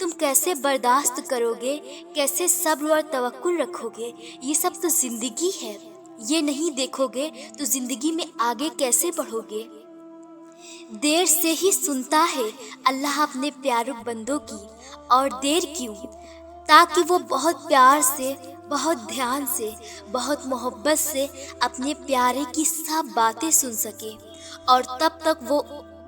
تم کیسے برداشت کرو گے، کیسے صبر اور توکل رکھو گے؟ یہ سب تو زندگی ہے، یہ نہیں دیکھو گے تو زندگی میں آگے کیسے بڑھو گے؟ دیر سے ہی سنتا ہے اللہ اپنے پیارے بندوں کی، اور دیر کیوں؟ تاکہ وہ بہت پیار سے، بہت دھیان سے، بہت محبت سے اپنے پیارے کی سب باتیں سن سکے، اور تب تک وہ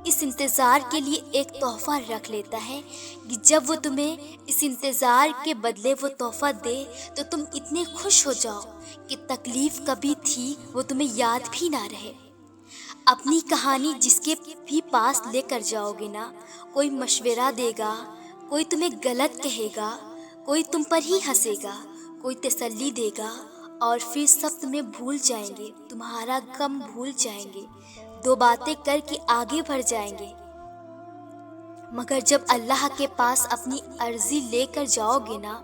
اس انتظار کے لیے ایک تحفہ رکھ لیتا ہے کہ جب وہ تمہیں اس انتظار کے بدلے وہ تحفہ دے تو تم اتنے خوش ہو جاؤ کہ تکلیف کبھی تھی وہ تمہیں یاد بھی نہ رہے۔ اپنی کہانی جس کے بھی پاس لے کر جاؤ گے نا، کوئی مشورہ دے گا، کوئی تمہیں غلط کہے گا، کوئی تم پر ہی ہنسے گا، کوئی تسلی دے گا، اور پھر سب تمہیں بھول جائیں گے، تمہارا غم بھول جائیں گے، دو باتیں کر کے آگے بڑھ جائیں گے۔ مگر جب اللہ کے پاس اپنی عرضی لے کر جاؤ گے نا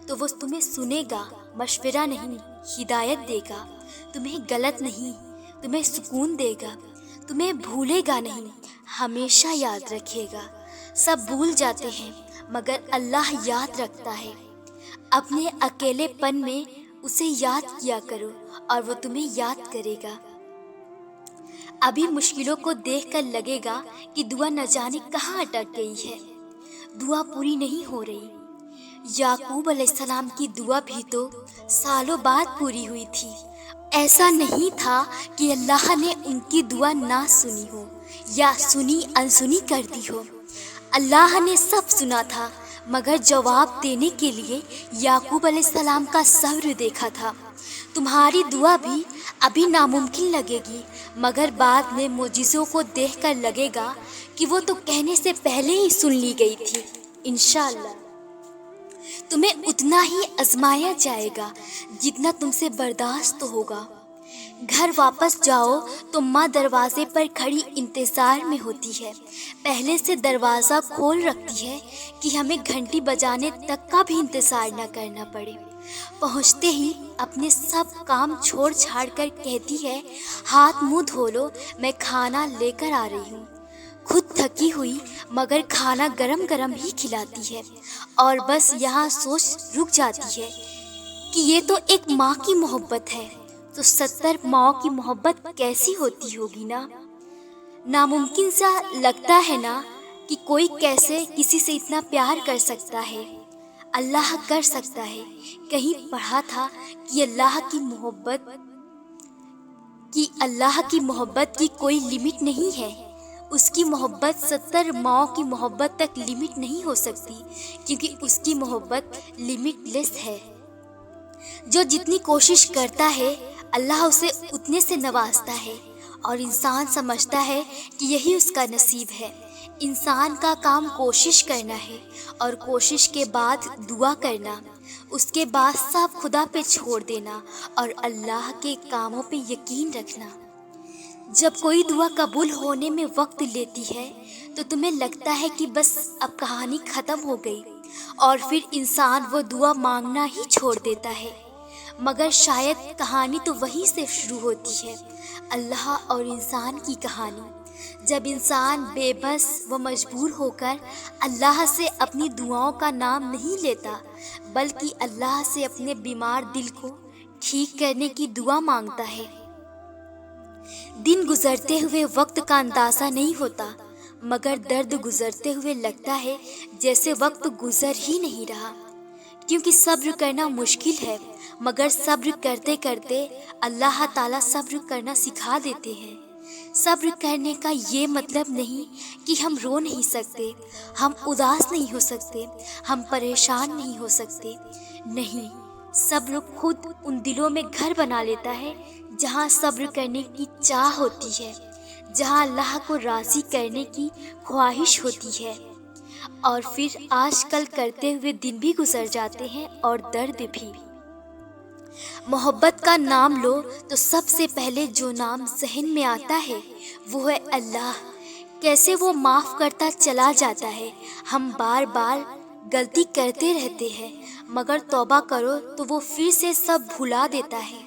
تو وہ تمہیں سنے گا، مشورہ نہیں، ہدایت دے گا، تمہیں غلط نہیں، تمہیں سکون دے گا، تمہیں بھولے گا نہیں، ہمیشہ یاد رکھے گا۔ سب بھول جاتے ہیں مگر اللہ یاد رکھتا ہے۔ اپنے اکیلے پن میں اسے یاد کیا کرو اور وہ تمہیں یاد کرے گا۔ ابھی مشکلوں کو دیکھ کر لگے گا کہ دعا نہ جانے کہاں اٹک گئی ہے، دعا پوری نہیں ہو رہی۔ یعقوب علیہ السلام کی دعا بھی تو سالوں بعد پوری ہوئی تھی۔ ایسا نہیں تھا کہ اللہ نے ان کی دعا نہ سنی ہو یا سنی انسنی کر دی ہو، اللہ نے سب سنا تھا، مگر جواب دینے کے لیے یعقوب علیہ السلام کا صبر دیکھا تھا۔ تمہاری دعا بھی ابھی ناممکن لگے گی، مگر بعد میں معجزوں کو دیکھ کر لگے گا کہ وہ تو کہنے سے پہلے ہی سن لی گئی تھی۔ انشاءاللہ تمہیں اتنا ہی آزمایا جائے گا جتنا تم سے برداشت ہوگا۔ گھر واپس جاؤ تو ماں دروازے پر کھڑی انتظار میں ہوتی ہے، پہلے سے دروازہ کھول رکھتی ہے کہ ہمیں گھنٹی بجانے تک کا بھی انتظار نہ کرنا پڑے۔ پہنچتے ہی اپنے سب کام چھوڑ چھاڑ کر کہتی ہے، ہاتھ منہ دھو لو، میں کھانا لے کر آ رہی ہوں۔ خود تھکی ہوئی مگر کھانا گرم گرم ہی کھلاتی ہے، اور بس یہاں سوچ رک جاتی ہے کہ یہ تو ایک ماں کی محبت ہے، تو 70 ماں کی محبت کیسی ہوتی ہوگی نا۔ ناممکن سا لگتا ہے نا کہ کوئی کیسے کسی سے اتنا پیار کر سکتا ہے۔ اللہ کر سکتا ہے۔ کہیں پڑھا تھا کہ اللہ کی محبت کی کوئی لمٹ نہیں ہے، اس کی محبت 70 ماؤں کی محبت تک لمٹ نہیں ہو سکتی، کیونکہ اس کی محبت لمٹ لیس ہے۔ جو جتنی کوشش کرتا ہے اللہ اسے اتنے سے نوازتا ہے، اور انسان سمجھتا ہے کہ یہی اس کا نصیب ہے۔ انسان کا کام کوشش کرنا ہے، اور کوشش کے بعد دعا کرنا، اس کے بعد سب خدا پہ چھوڑ دینا اور اللہ کے کاموں پہ یقین رکھنا۔ جب کوئی دعا قبول ہونے میں وقت لیتی ہے تو تمہیں لگتا ہے کہ بس اب کہانی ختم ہو گئی، اور پھر انسان وہ دعا مانگنا ہی چھوڑ دیتا ہے، مگر شاید کہانی تو وہیں سے شروع ہوتی ہے، اللہ اور انسان کی کہانی۔ جب انسان بے بس و مجبور ہو کر اللہ سے اپنی دعاؤں کا نام نہیں لیتا، بلکہ اللہ سے اپنے بیمار دل کو ٹھیک کرنے کی دعا مانگتا ہے۔ دن گزرتے ہوئے وقت کا اندازہ نہیں ہوتا، مگر درد گزرتے ہوئے لگتا ہے جیسے وقت گزر ہی نہیں رہا، کیونکہ صبر کرنا مشکل ہے، مگر صبر کرتے کرتے اللہ تعالیٰ صبر کرنا سکھا دیتے ہیں۔ صبر کرنے کا یہ مطلب نہیں کہ ہم رو نہیں سکتے، ہم اداس نہیں ہو سکتے، ہم پریشان نہیں ہو سکتے، نہیں، صبر خود ان دلوں میں گھر بنا لیتا ہے جہاں صبر کرنے کی چاہ ہوتی ہے، جہاں اللہ کو راضی کرنے کی خواہش ہوتی ہے، اور پھر آج کل کرتے ہوئے دن بھی گزر جاتے ہیں اور درد بھی۔ محبت کا نام لو تو سب سے پہلے جو نام ذہن میں آتا ہے وہ ہے اللہ۔ کیسے وہ معاف کرتا چلا جاتا ہے، ہم بار بار غلطی کرتے رہتے ہیں، مگر توبہ کرو تو وہ پھر سے سب بھلا دیتا ہے۔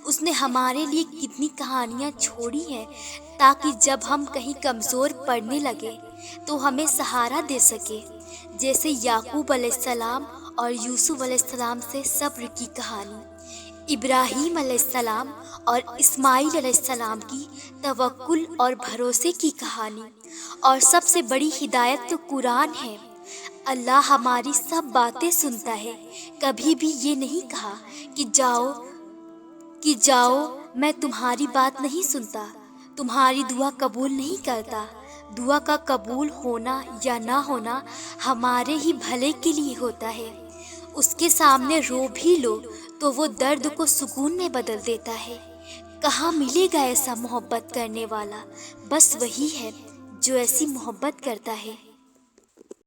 اس نے ہمارے لیے کتنی کہانیاں چھوڑی ہیں تاکہ جب ہم کہیں کمزور پڑنے لگے تو ہمیں سہارا دے سکے۔ جیسے یعقوب علیہ السلام اور یوسف علیہ السلام سے صبر کی کہانی، ابراہیم علیہ السلام اور اسماعیل علیہ السلام کی توکل اور بھروسے کی کہانی، اور سب سے بڑی ہدایت تو قرآن ہے۔ اللہ ہماری سب باتیں سنتا ہے، کبھی بھی یہ نہیں کہا کہ جاؤ میں تمہاری بات نہیں سنتا، تمہاری دعا قبول نہیں کرتا۔ دعا کا قبول ہونا یا نہ ہونا ہمارے ہی بھلے کے لیے ہوتا ہے۔ اس کے سامنے رو بھی لو تو وہ درد کو سکون میں بدل دیتا ہے۔ کہاں ملے گا ایسا محبت کرنے والا؟ بس وہی ہے جو ایسی محبت کرتا ہے۔